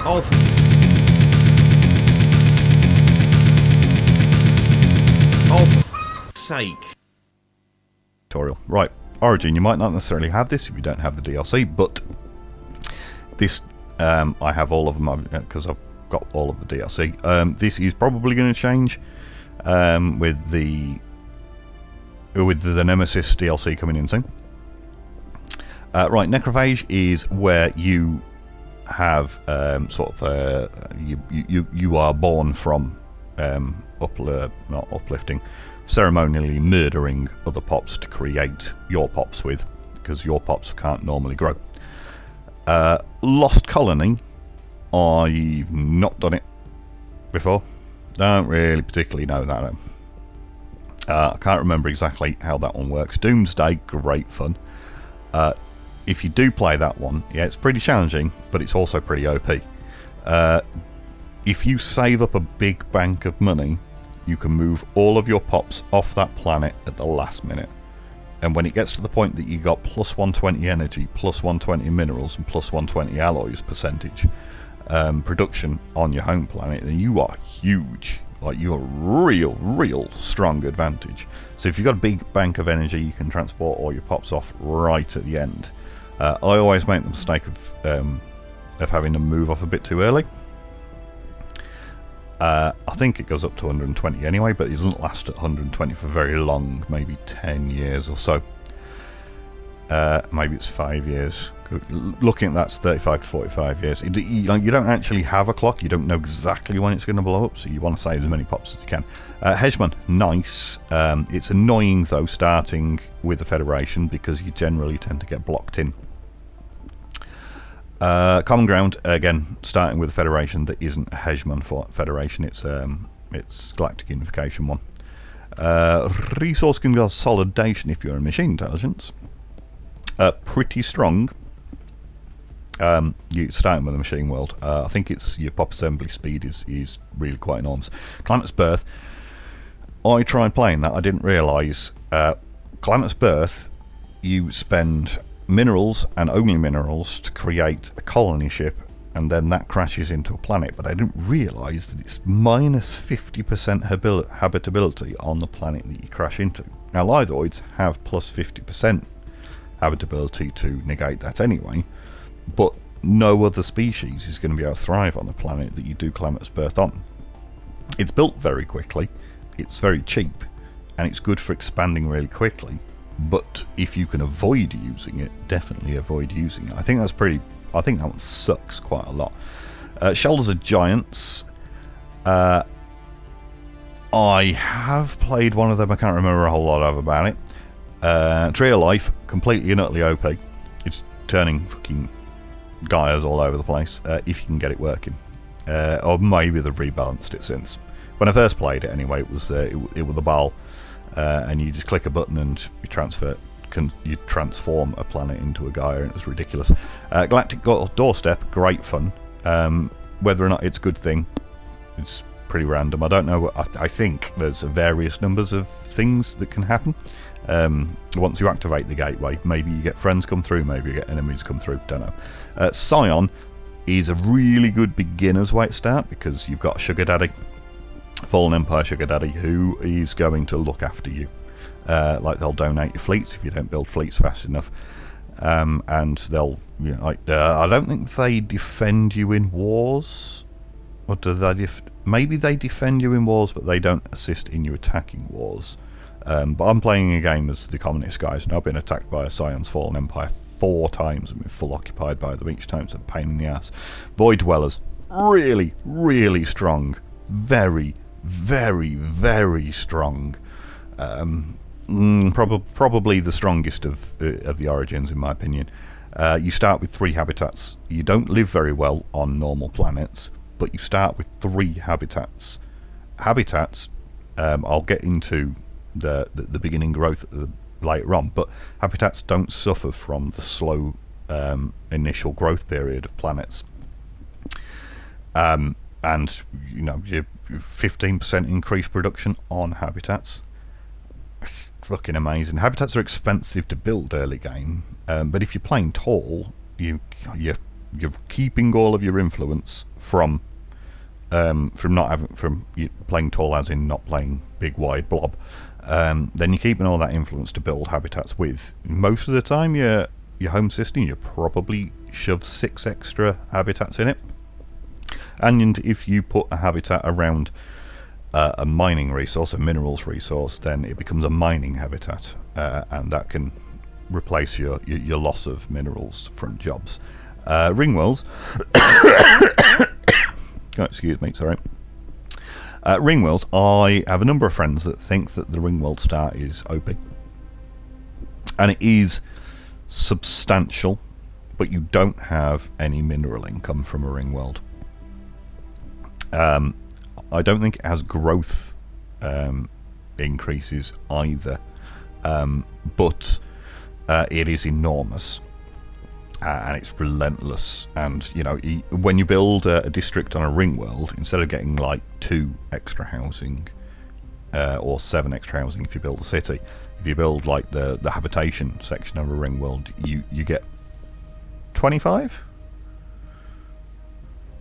Oh, for sake. Tutorial. Right, Origin, you might not necessarily have this if you don't have the DLC, but this, I have all of them because I've got all of the DLC. This is probably going to change with the Nemesis DLC coming in soon. Right, Necrophage is where you have you are born from not uplifting, ceremonially murdering other pops to create your pops with, because your pops can't normally grow. Lost Colony, I've not done it before, don't really particularly know that. I can't remember exactly how that one works. Doomsday, great fun. If you do play that one, yeah, it's pretty challenging, but it's also pretty OP. If you save up a big bank of money, you can move all of your pops off that planet at the last minute. And when it gets to the point that you got plus 120 energy, plus 120 minerals, and plus 120 alloys percentage production on your home planet, then you are huge. Like, you're real strong advantage. So if you've got a big bank of energy, you can transport all your pops off right at the end. I always make the mistake of having them move off a bit too early. I think it goes up to 120 anyway, but it doesn't last at 120 for very long, maybe 10 years or so. Maybe it's 5 years. Looking at that's 35 to 45 years. You don't actually have a clock, you don't know exactly when it's going to blow up, so you want to save as many pops as you can. Hegemon, nice. It's annoying though starting with the Federation, because you generally tend to get blocked in. Common Ground, again, starting with a Federation that isn't a Hegemon for Federation, it's Galactic Unification one. Resource Consolidation if you're a machine intelligence. Pretty strong. You're starting with the machine world. I think it's your pop assembly speed is really quite enormous. Climate Birth, I tried playing that, I didn't realise Climate Birth, you spend minerals and only minerals to create a colony ship, and then that crashes into a planet, but I didn't realise that it's minus 50% habitability on the planet that you crash into. Now Lyloids have plus 50% habitability to negate that anyway, but no other species is going to be able to thrive on the planet that you do Climate Birth on. It's built very quickly, it's very cheap, and it's good for expanding really quickly, but if you can avoid using it, definitely avoid using it. I think that one sucks quite a lot. Shoulders of Giants, I have played one of them, I can't remember a whole lot about it. Tree of Life, completely and utterly OP. It's turning fucking Gaias all over the place, if you can get it working. Or maybe they've rebalanced it since. When I first played it anyway, it was the ball, and you just click a button and you transform a planet into a Gaia, and it was ridiculous. Galactic Doorstep, great fun. Whether or not it's a good thing, it's pretty random. I don't know. I think there's various numbers of things that can happen. Once you activate the gateway, maybe you get friends come through, maybe you get enemies come through, don't know. Scion is a really good beginner's way to start, because you've got a sugar daddy, Fallen Empire sugar daddy, who is going to look after you. Like, they'll donate your fleets if you don't build fleets fast enough, and they'll, you know, I don't think they defend you in wars, or do they? Maybe they defend you in wars, but they don't assist in you attacking wars. But I'm playing a game as the communist guys, and I've been attacked by a Scion's Fallen Empire 4 times and been full occupied by them each time, so a pain in the ass. Void Dwellers, really strong, very strong. Probably the strongest of the Origins, in my opinion. You start with 3 habitats. You don't live very well on normal planets, but you start with 3 habitats. I'll get into the beginning growth later on, but habitats don't suffer from the slow initial growth period of planets. And you know, you 15% increased production on habitats. It's fucking amazing. Habitats are expensive to build early game, but if you're playing tall, you're you're keeping all of your influence from not having playing tall, as in not playing big wide blob. Then you're keeping all that influence to build habitats with. Most of the time, your home system, you probably shove 6 extra habitats in it. And if you put a habitat around a mining resource, a minerals resource, then it becomes a mining habitat, and that can replace your loss of minerals from jobs. Ring worlds. Oh, excuse me, sorry. Ring worlds, I have a number of friends that think that the ring world start is OP. And it is substantial, but you don't have any mineral income from a ring world. I don't think it has growth increases either, but it is enormous. And it's relentless, and you know, when you build a district on a ring world, instead of getting like 2 extra housing or 7 extra housing if you build a city, if you build like the habitation section of a ring world, you get 25,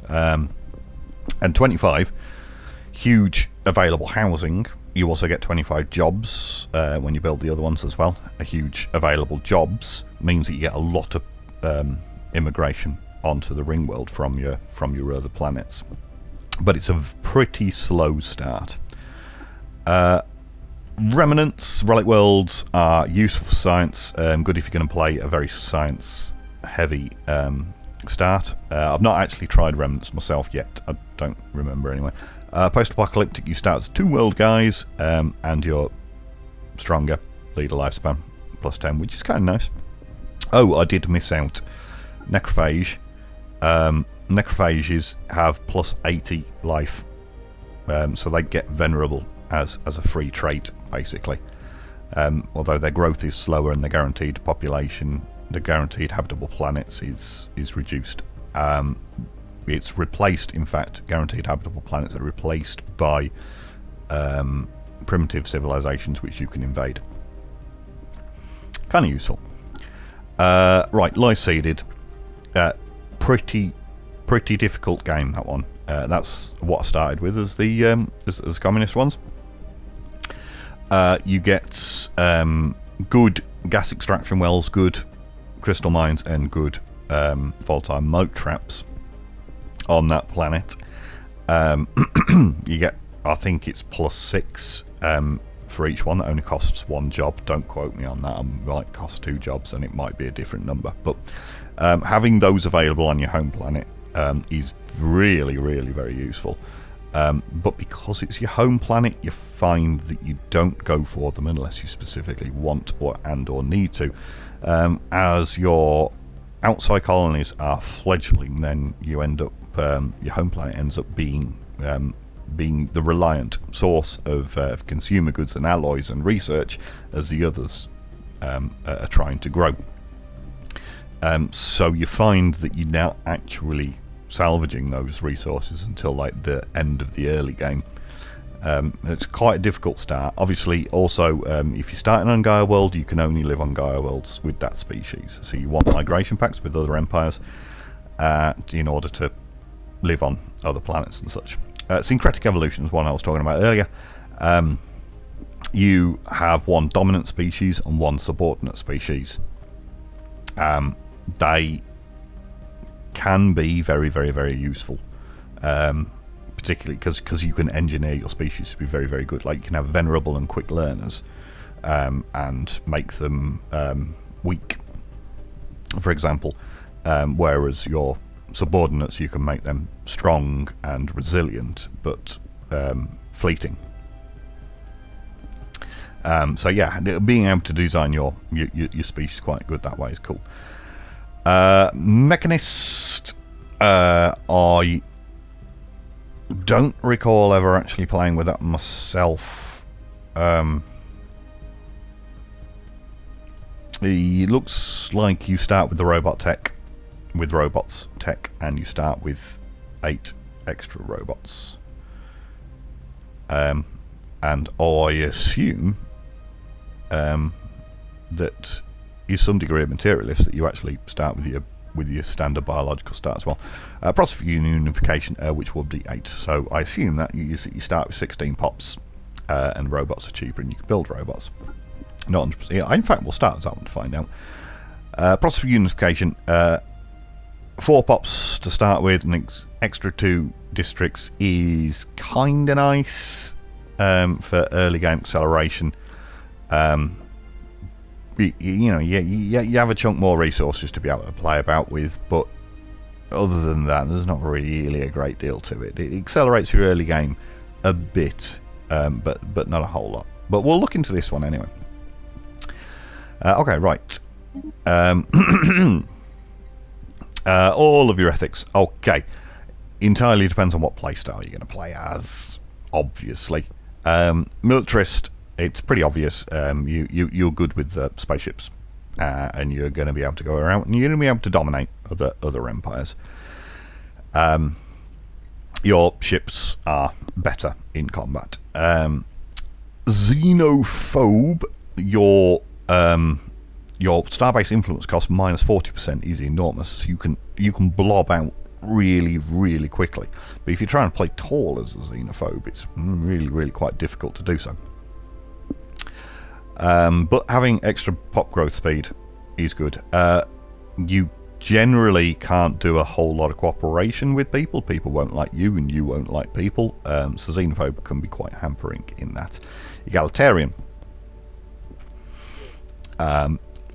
and 25 huge available housing. You also get 25 jobs when you build the other ones as well. A huge available jobs means that you get a lot of immigration onto the ring world from your other planets, but it's a pretty slow start. Remnants, relic worlds are useful for science, good if you're going to play a very science heavy start. I've not actually tried Remnants myself yet, I don't remember anyway. Post-apocalyptic, you start as 2 world guys, and you're stronger, leader lifespan plus 10, which is kind of nice. Oh, I did miss out necrophage. Necrophages have plus 80 life, so they get venerable as a free trait, basically. Although their growth is slower and the guaranteed population, the guaranteed habitable planets is reduced. It's replaced, in fact, guaranteed habitable planets are replaced by primitive civilizations which you can invade. Kind of useful. Right, live seeded. Pretty difficult game, that one. That's what I started with as the as communist ones. You get good gas extraction wells, good crystal mines, and good volatile moat traps on that planet. You get, I think it's plus 6 for each one. That only costs 1 job. Don't quote me on that. It might cost 2 jobs and it might be a different number, but having those available on your home planet is really very useful. But because it's your home planet, you find that you don't go for them unless you specifically want or need to. As your outside colonies are fledgling, then you end up your home planet ends up being the reliant source of consumer goods and alloys and research as the others are trying to grow. So you find that you're now actually salvaging those resources until like the end of the early game. It's quite a difficult start. Obviously, also, if you're starting on Gaia World, you can only live on Gaia Worlds with that species. So you want migration pacts with other empires in order to live on other planets and such. Syncretic evolution is one I was talking about earlier. You have 1 dominant species and 1 subordinate species. They can be very useful, particularly because you can engineer your species to be very good. Like you can have venerable and quick learners, and make them weak, for example, whereas your subordinates, you can make them strong and resilient, but fleeting. So yeah, being able to design your species quite good that way is cool. Mechanist, I don't recall ever actually playing with that myself. It looks like you start with the robot tech, with robots tech, and you start with 8 extra robots. And I assume that is some degree of materialist, that you actually start with your with your standard biological start as well. Process for unification, which will be 8. So I assume that you start with 16 pops, and robots are cheaper, and you can build robots. Not 100%. Yeah, in fact, we'll start with that one to find out. Process for unification, 4 pops to start with, and extra 2 districts is kind of nice for early game acceleration. You know, you have a chunk more resources to be able to play about with, but other than that, there's not really a great deal to it. It accelerates your early game a bit, but not a whole lot. But we'll look into this one anyway. Okay, right. All of your ethics. Okay, entirely depends on what playstyle you're going to play as, obviously. Militarist, it's pretty obvious. You're good with spaceships, and you're going to be able to go around, and you're going to be able to dominate other empires. Your ships are better in combat. Xenophobe, your starbase influence cost minus 40% is enormous. You can blob out really quickly. But if you're trying to play tall as a xenophobe, it's really quite difficult to do so. But having extra pop growth speed is good. You generally can't do a whole lot of cooperation with people. People won't like you, and you won't like people. So xenophobe can be quite hampering in that. Egalitarian.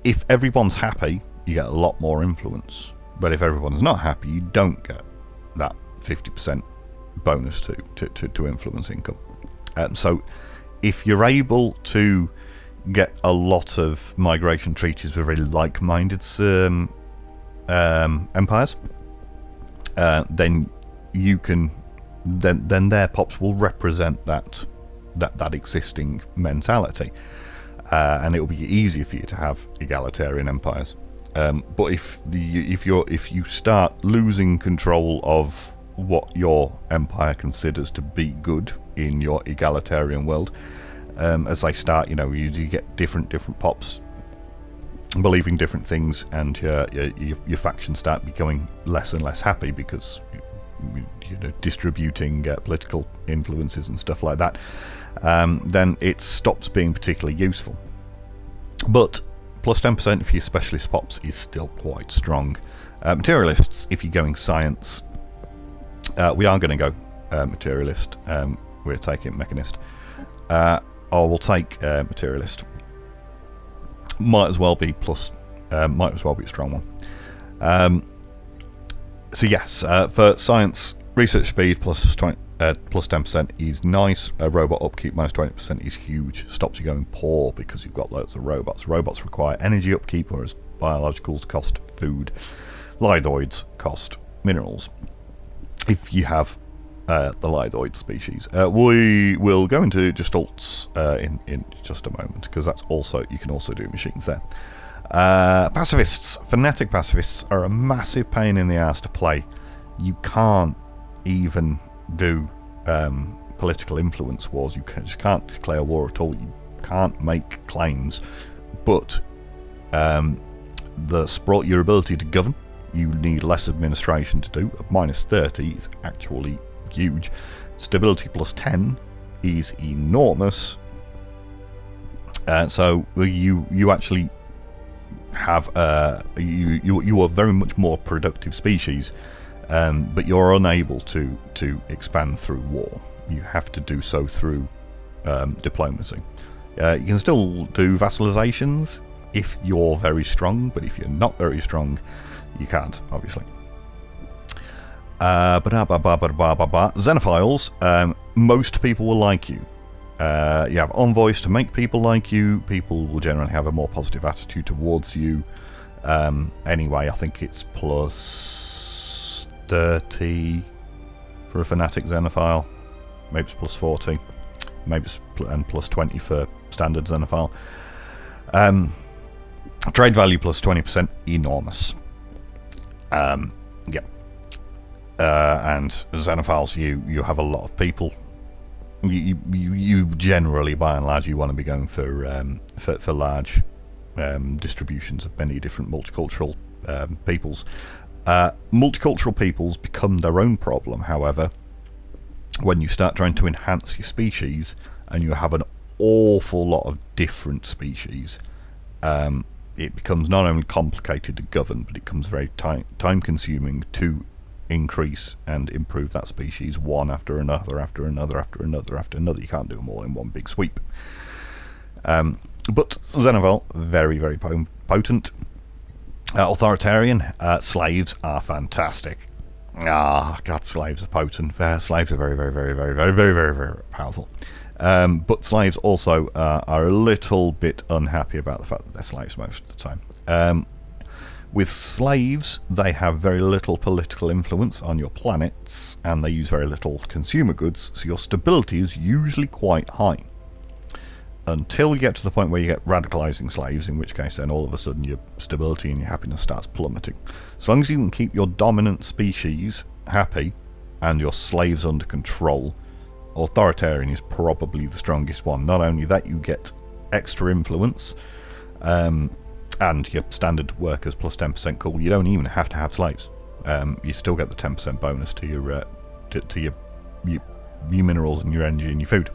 If everyone's happy, you get a lot more influence. But if everyone's not happy, you don't get that 50% bonus to influence income. So if you're able to get a lot of migration treaties with very like-minded empires, then you can then their pops will represent that existing mentality, and it will be easier for you to have egalitarian empires. But if you start losing control of what your empire considers to be good in your egalitarian world, as they start, you get different pops believing different things, and your factions start becoming less and less happy because distributing political influences and stuff like that. Then it stops being particularly useful. But plus 10% for your specialist pops is still quite strong. Materialists, if you're going science, we are going to go materialist. We're taking Mechanist. We'll take materialist. Might as well be a strong one. So yes, for science, research speed plus 10% is nice. Robot upkeep minus 20% is huge. Stops you going poor because you've got loads of robots. Robots require energy upkeep, whereas biologicals cost food. Lithoids cost minerals. If you have the lithoid species. We will go into gestalts in just a moment, because that's also, you can also do machines there. Pacifists, fanatic pacifists are a massive pain in the ass to play. You can't even do political influence wars. You just can't declare war at all. You can't make claims. But your ability to govern, you need less administration to do. Minus 30 is actually huge. Stability plus 10 is enormous. So you actually have you are very much more productive species, but you're unable to expand through war. You have to do so through diplomacy. You can still do vassalizations if you're very strong, but if you're not very strong, you can't, obviously. Xenophiles, most people will like you. You have envoys to make people like you. People will generally have a more positive attitude towards you. Anyway, I think it's plus 30 for a fanatic xenophile. Maybe it's plus 40. Maybe it's plus 20 for standard xenophile. Trade value plus 20%, enormous. Yeah. And xenophiles, you have a lot of people. You generally, by and large, you want to be going for large distributions of many different multicultural peoples. Multicultural peoples become their own problem, however, when you start trying to enhance your species and you have an awful lot of different species. It becomes not only complicated to govern, but it becomes very time consuming to increase and improve that species one after another, after another, after another, after another. You can't do them all in one big sweep. But Xenophile, very, very potent. Authoritarian, slaves are fantastic. God, slaves are potent. Slaves are very, very, very, very, very, very, very, very powerful. But slaves also are a little bit unhappy about the fact that they're slaves most of the time. With slaves, they have very little political influence on your planets, and they use very little consumer goods, so your stability is usually quite high. Until you get to the point where you get radicalizing slaves, in which case then all of a sudden your stability and your happiness starts plummeting. As long as you can keep your dominant species happy and your slaves under control, authoritarian is probably the strongest one. Not only that, you get extra influence, and your standard workers plus 10% cool. You don't even have to have slaves. You still get the 10% bonus to your your minerals and your energy and your food.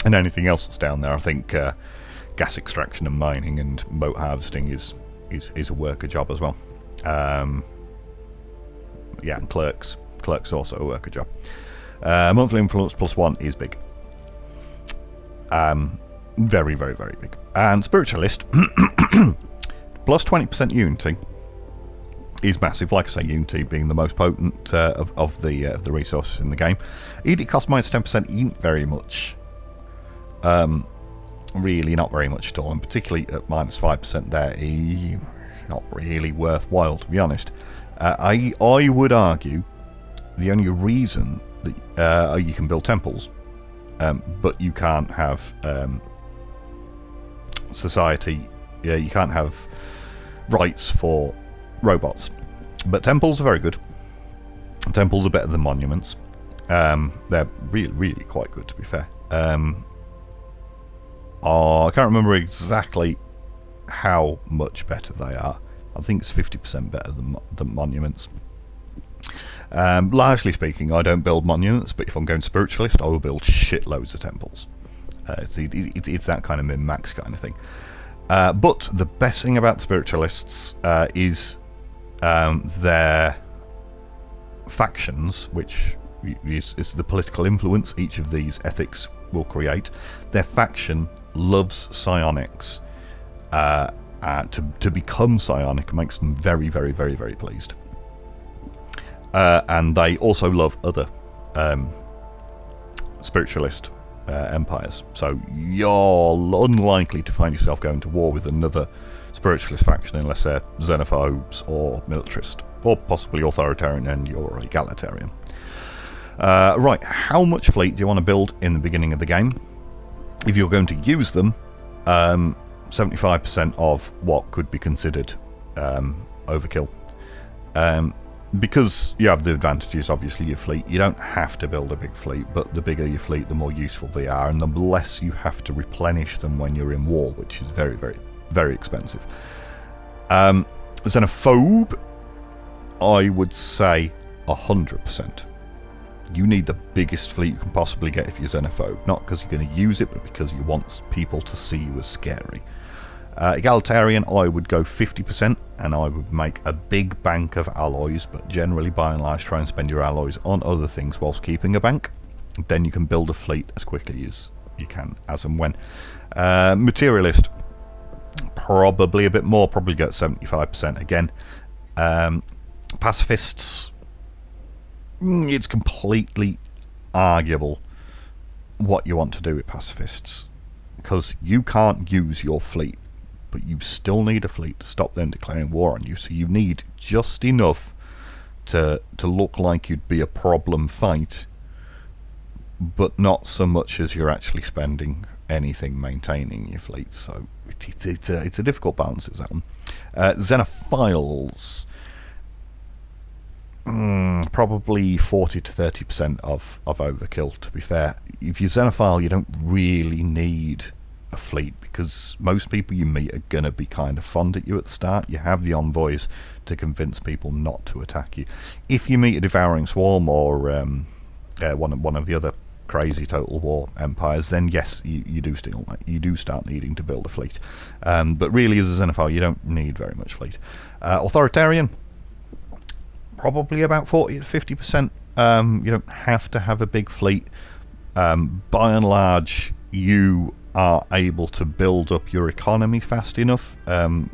And anything else that's down there, I think gas extraction and mining and moat harvesting is a worker job as well. Yeah, and clerks. Clerks also a worker job. Monthly influence +1 is big. Very, very, very big. And spiritualist plus 20% unity is massive. Like I say, unity being the most potent of the resources in the game. Edict cost minus 10% ain't very much. Really not very much at all, and particularly at minus 5% there, not really worthwhile, to be honest. I would argue the only reason that you can build temples, but you can't have society, you can't have rights for robots. But temples are very good. Temples are better than monuments. They're really, really quite good, to be fair. I can't remember exactly how much better they are. I think it's 50% better than monuments. Largely speaking, I don't build monuments, but if I'm going spiritualist, I will build shitloads of temples. It's that kind of min-max kind of thing. But the best thing about the spiritualists is their factions, which is the political influence each of these ethics will create. Their faction loves psionics. To become psionic makes them very, very, very, very pleased. And they also love other spiritualist empires. So you're unlikely to find yourself going to war with another spiritualist faction unless they're xenophobes or militarist, or possibly authoritarian and you're egalitarian. Right, how much fleet do you want to build in the beginning of the game? If you're going to use them, 75% of what could be considered overkill. Because you have the advantages, obviously, your fleet. You don't have to build a big fleet, but the bigger your fleet, the more useful they are, and the less you have to replenish them when you're in war, which is very, very, very expensive. Xenophobe, I would say 100%. You need the biggest fleet you can possibly get if you're xenophobe, not because you're going to use it, but because you want people to see you as scary. Egalitarian, I would go 50%, and I would make a big bank of alloys, but generally, by and large, try and spend your alloys on other things whilst keeping a bank. Then you can build a fleet as quickly as you can, as and when. Materialist, probably a bit more, probably get 75% again. Pacifists, it's completely arguable what you want to do with pacifists, because you can't use your fleet, but you still need a fleet to stop them declaring war on you, so you need just enough to look like you'd be a problem fight, but not so much as you're actually spending anything maintaining your fleet. So it's a difficult balance, is that one. Xenophiles, probably 40 to 30% of overkill, to be fair. If you're xenophile, you don't really need a fleet, because most people you meet are going to be kind of fond at you at the start. You have the envoys to convince people not to attack you. If you meet a devouring swarm or one of the other crazy total war empires, then yes, you do start needing to build a fleet. But really, as a xenophile, you don't need very much fleet. Authoritarian, probably about 40 to 50%. You don't have to have a big fleet. By and large, you are able to build up your economy fast enough,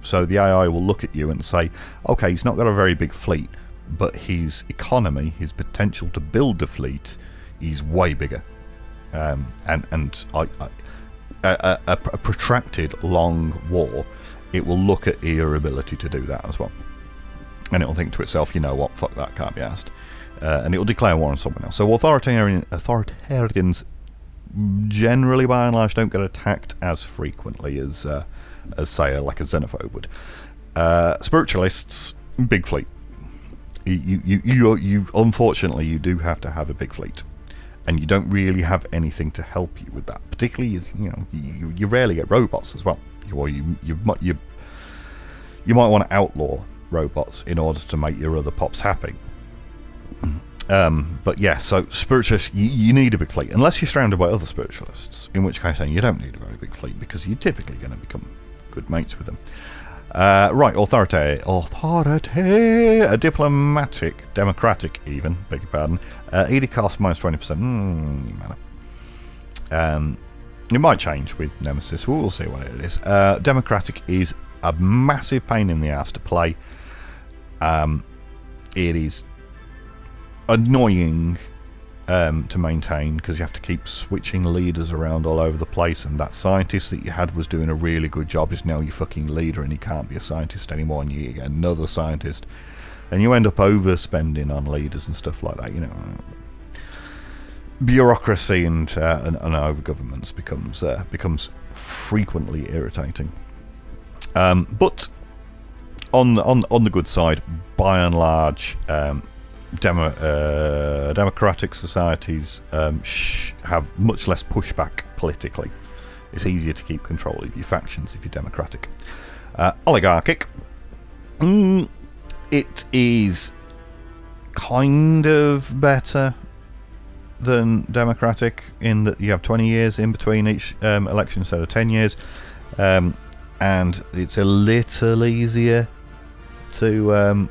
so the AI will look at you and say, okay, he's not got a very big fleet, but his economy, his potential to build a fleet, is way bigger. A protracted long war, it will look at your ability to do that as well, and it will think to itself, you know what, fuck that, can't be asked, and it will declare war on someone else. So authoritarians generally, by and large, don't get attacked as frequently as say, like a xenophobe would. Spiritualists, big fleet. You unfortunately, you do have to have a big fleet, and you don't really have anything to help you with that. Particularly, as you rarely get robots as well. You might want to outlaw robots in order to make your other pops happy. But yeah, so spiritualists, you need a big fleet, unless you're surrounded by other spiritualists, in which case then you don't need a very big fleet, because you're typically going to become good mates with them. Right, authority, a diplomatic, democratic even, beg your pardon, edict cost minus 20%, it might change with Nemesis, we'll see what it is. Democratic is a massive pain in the ass to play. It is annoying to maintain, because you have to keep switching leaders around all over the place, and that scientist that you had was doing a really good job is now your fucking leader, and he can't be a scientist anymore, and you get another scientist, and you end up overspending on leaders and stuff like that. Bureaucracy and over governments becomes frequently irritating. But on the good side, by and large, democratic societies have much less pushback politically. It's easier to keep control of your factions if you're democratic. Oligarchic, it is kind of better than democratic in that you have 20 years in between each election instead of 10 years, and it's a little easier to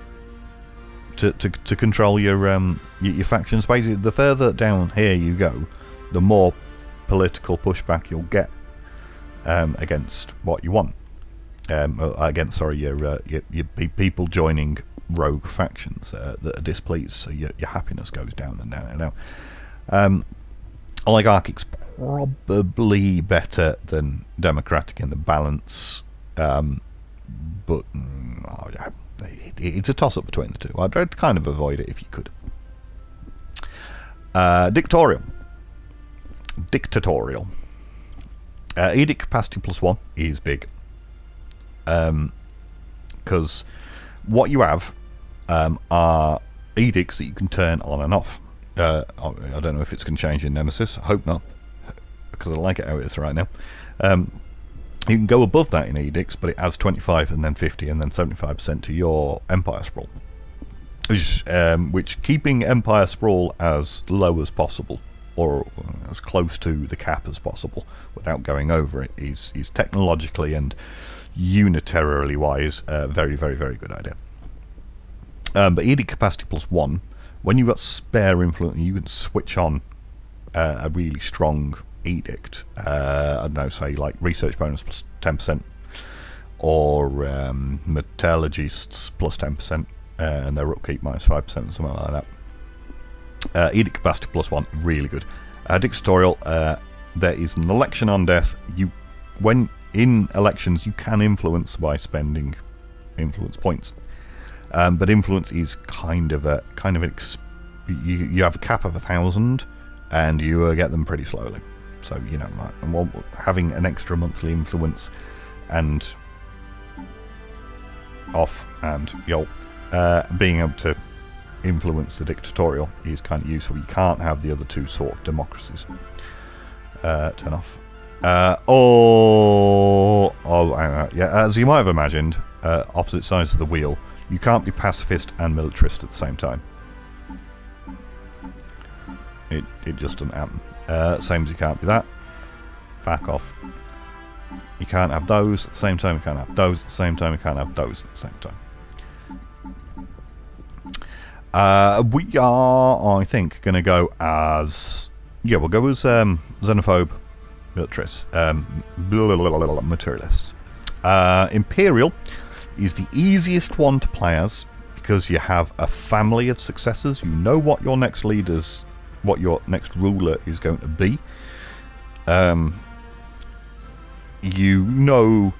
control your factions. Basically, the further down here you go, the more political pushback you'll get against what you want. Your people joining rogue factions that are displeased, so your happiness goes down and down and down. Oligarchic's probably better than democratic in the balance, but it's a toss-up between the two. I'd kind of avoid it if you could. Dictatorial. Edict capacity +1 is big, because what you have are edicts that you can turn on and off. I don't know if it's going to change in Nemesis. I hope not, because I like it how it is right now. You can go above that in edicts, but it adds 25 and then 50 and then 75% to your Empire Sprawl, which keeping Empire Sprawl as low as possible, or as close to the cap as possible without going over it, is technologically and unitarily wise very, very, very good idea. But edict capacity +1, when you've got spare influence, you can switch on a really strong edict. I don't know, say like research bonus +10%, or metallurgists +10%, and their upkeep -5%, something like that. Edict capacity +1, really good. Dictatorial, there is an election on death. When in elections, you can influence by spending influence points. But influence is you have a cap of 1,000, and you get them pretty slowly. So having an extra monthly influence and off, and being able to influence the dictatorial is kind of useful. You can't have the other two sort of democracies turn off. Yeah, as you might have imagined, opposite sides of the wheel, you can't be pacifist and militarist at the same time. It just doesn't happen. Same as you can't be that. Back off. You can't have those at the same time, you can't have those at the same time, you can't have those at the same time. We are, I think, going to go as... Yeah, we'll go as xenophobe militarists. Materialists. Imperial is the easiest one to play as because you have a family of successors. You know what your next leaders, what your next ruler is going to be. You know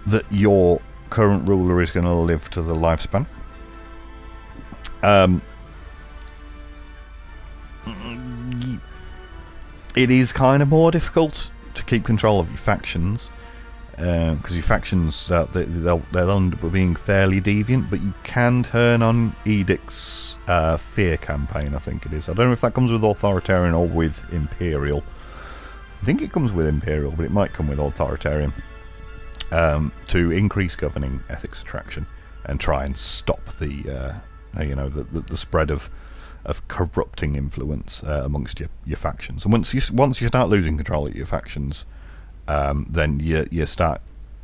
that your current ruler is going to live to the lifespan. It is kind of more difficult to keep control of your factions because your factions they'll end up being fairly deviant, but you can turn on Edict's fear campaign, I think it is. I don't know if that comes with authoritarian or with imperial. I think it comes with imperial, but it might come with authoritarian, to increase governing ethics attraction and try and stop the the spread of corrupting influence amongst your factions. And once you start losing control of your factions, then you start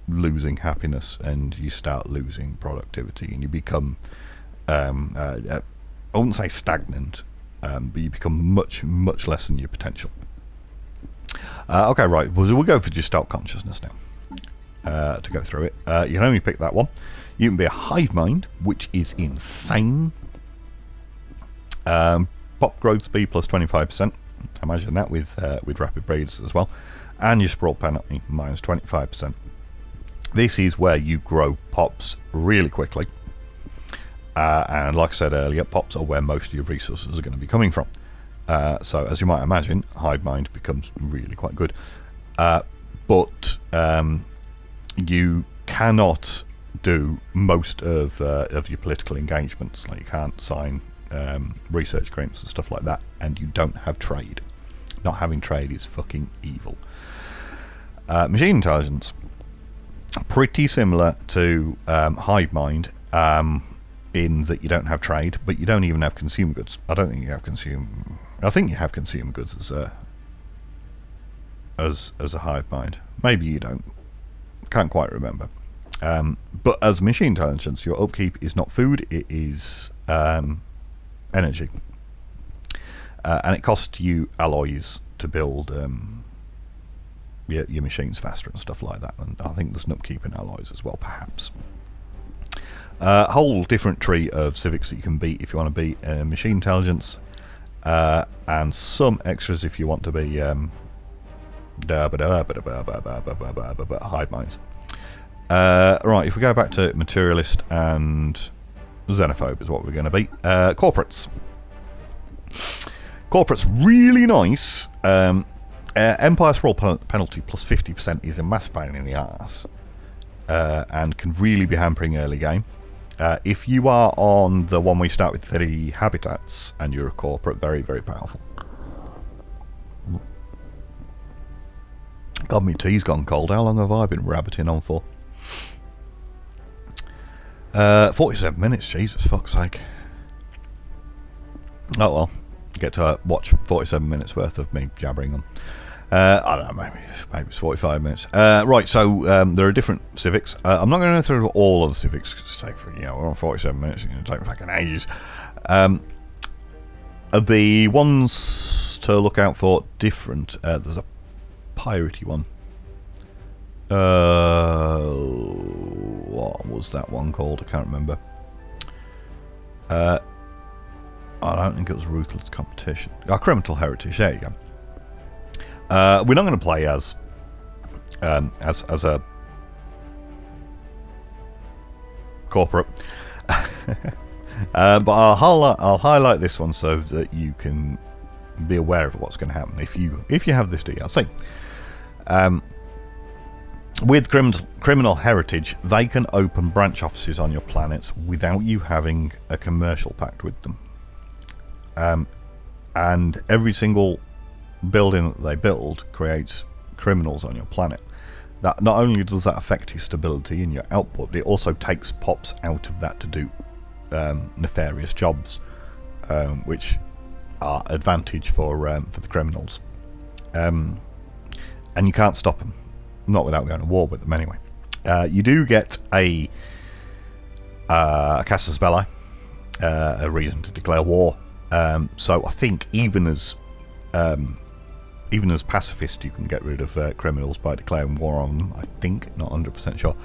losing happiness and you start losing productivity, and you become I wouldn't say stagnant, but you become much less than your potential. Okay, right, we'll go for Gestalt consciousness now to go through it. You can only pick that one. You can be a hive mind, which is insane. Pop growth speed plus 25%. Imagine that with rapid breeds as well. And your sprawl penalty minus 25%. This is where you grow pops really quickly. And like I said earlier, pops are where most of your resources are going to be coming from. So as you might imagine, hive mind becomes really quite good. But you cannot do most of your political engagements. Like, you can't sign research agreements and stuff like that, and you don't have trade. Not having trade is fucking evil. Machine intelligence, pretty similar to hive mind, in that you don't have trade, but you don't even have consumer goods. I don't think you have I think you have consumer goods as a hive mind. Maybe you don't. Can't quite remember. But as machine intelligence, your upkeep is not food, it is energy. And it costs you alloys to build your machines faster and stuff like that. And I think there's an upkeep in alloys as well, perhaps. A whole different tree of civics that you can beat if you want to be machine intelligence, and some extras if you want to be hive minds. Right, if we go back to materialist and xenophobe is what we're going to be. Corporates. Corporates really nice. Empire sprawl penalty plus 50% is a mass pain in the arse, and can really be hampering early game. If you are on the one we start with 30 habitats and you're a corporate, very powerful. God, my tea's gone cold. How long have I been rabbiting on for? 47 minutes, Jesus fuck's sake. Oh well, get to watch 47 minutes worth of me jabbering on. I don't know, maybe it's 45 minutes. Right, so there are different civics. I'm not going to go through all of the civics because it's take for, we're on 47 minutes, it's going to take fucking ages. The ones to look out for different, there's a piratey one. What was that one called? I can't remember. I don't think it was Ruthless Competition. Criminal Heritage, there you go. We're not going to play as a corporate, but I'll highlight this one so that you can be aware of what's going to happen if you have this DLC. With criminal heritage, they can open branch offices on your planets without you having a commercial pact with them, and every single building that they build creates criminals on your planet. That not only does that affect your stability and your output, but it also takes pops out of that to do nefarious jobs, which are advantage for the criminals. And you can't stop them, not without going to war with them anyway. You do get a casus belli, a reason to declare war. So I think even as pacifist, you can get rid of criminals by declaring war on them. I think, not 100% sure.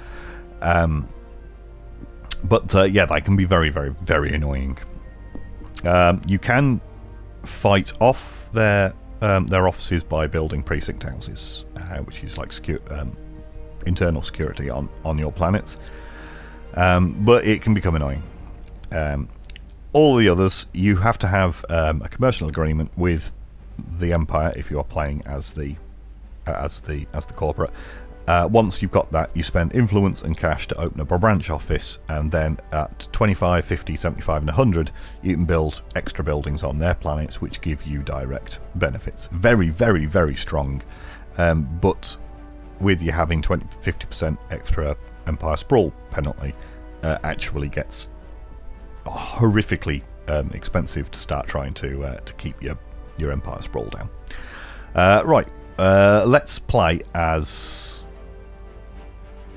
But yeah, they can be very, very, very annoying. You can fight off their offices by building precinct houses, which is like internal security on your planets. But it can become annoying. All the others, you have to have a commercial agreement with the Empire if you are playing as the corporate. Once you've got that, you spend influence and cash to open up a branch office, and then at 25, 50, 75 and 100 you can build extra buildings on their planets which give you direct benefits. Very, very, very strong, but with you having 50% extra Empire sprawl penalty, actually gets horrifically expensive to start trying to keep your Empire sprawl down. Right, let's play as...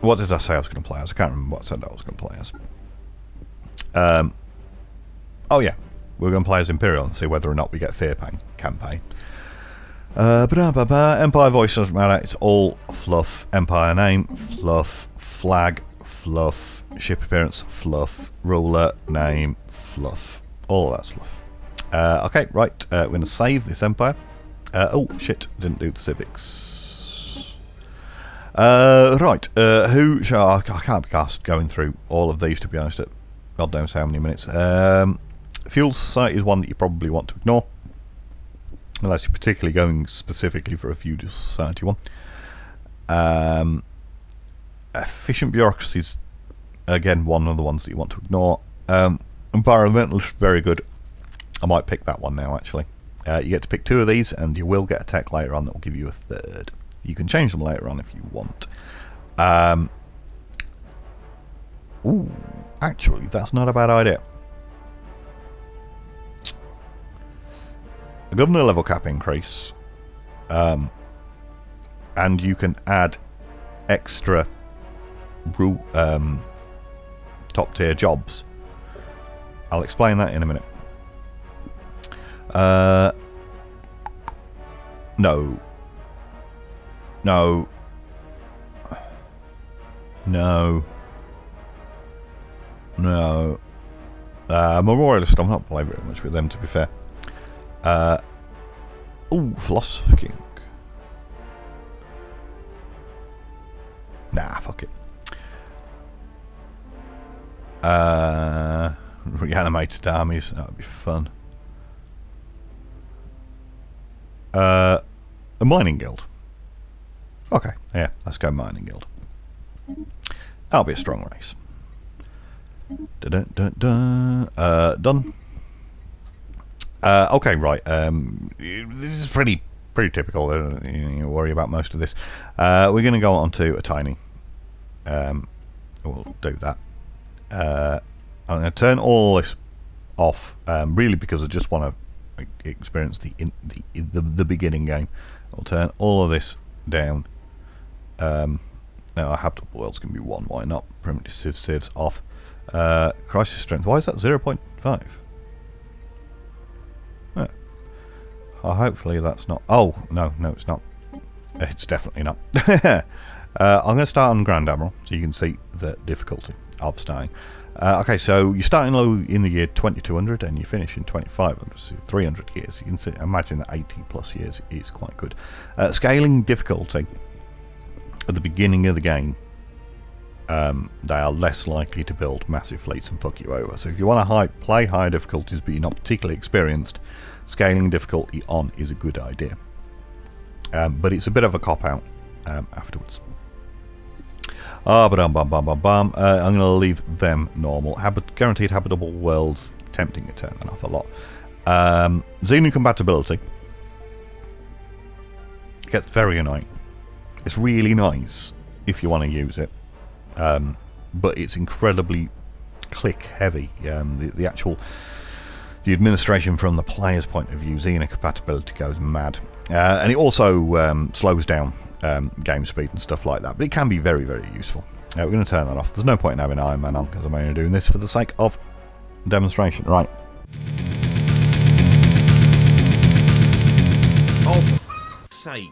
What did I say I was going to play as? I can't remember what I said I was going to play as. Oh yeah, we're going to play as Imperial and see whether or not we get Fear campaign. Empire voice doesn't matter, it's all fluff. Empire name, fluff. Flag, fluff. Ship appearance, fluff. Ruler, name, fluff. All of that's fluff. Okay, right, we're going to save this Empire. Oh shit, didn't do the civics. Right, who shall I can't be cast going through all of these, to be honest, at God knows how many minutes. Fuel Society is one that you probably want to ignore, unless you're particularly going specifically for a Feudal Society one. Efficient Bureaucracy is, again, one of the ones that you want to ignore. Environmental is very good. I might pick that one now, actually. You get to pick 2 of these, and you will get a tech later on that will give you a 3rd. You can change them later on if you want. Ooh, actually, that's not a bad idea. A governor level cap increase, and you can add extra top tier jobs. I'll explain that in a minute. No. No. No. No. Memorialist, I'm not playing very much with them, to be fair. Ooh, Philosopher King. Nah, fuck it. Reanimated armies, that would be fun. A mining guild. Okay, yeah, let's go mining guild. That'll be a strong race. Dun. Okay, right. This is pretty typical. You worry about most of this. We're going to go on to a tiny. We'll do that. I'm going to turn all this off, really, because I just want to experience the beginning game. I'll turn all of this down. Now, habitable worlds can be 1. Why not? Primitive civs off. Crisis strength. Why is that 0.5? Hopefully that's not... Oh, no, it's not. It's definitely not. I'm going to start on Grand Admiral, so you can see the difficulty of starting. Okay, so you're starting low in the year 2200 and you finish in 2500, so 300 years. You can see, imagine that 80 plus years is quite good. Scaling difficulty at the beginning of the game, they are less likely to build massive fleets and fuck you over. So if you want to play high difficulties but you're not particularly experienced, scaling difficulty on is a good idea. But it's a bit of a cop-out afterwards. I'm going to leave them normal. Guaranteed habitable worlds, tempting to turn that off a lot. Xenu compatibility gets very annoying. It's really nice if you want to use it, but it's incredibly click heavy. The actual administration from the player's point of view, Xena compatibility goes mad, and it also slows down game speed and stuff like that, but it can be very, very useful. We're going to turn that off. There's no point in having Iron Man on because I'm only doing this for the sake of demonstration. Right. Oh, for sake.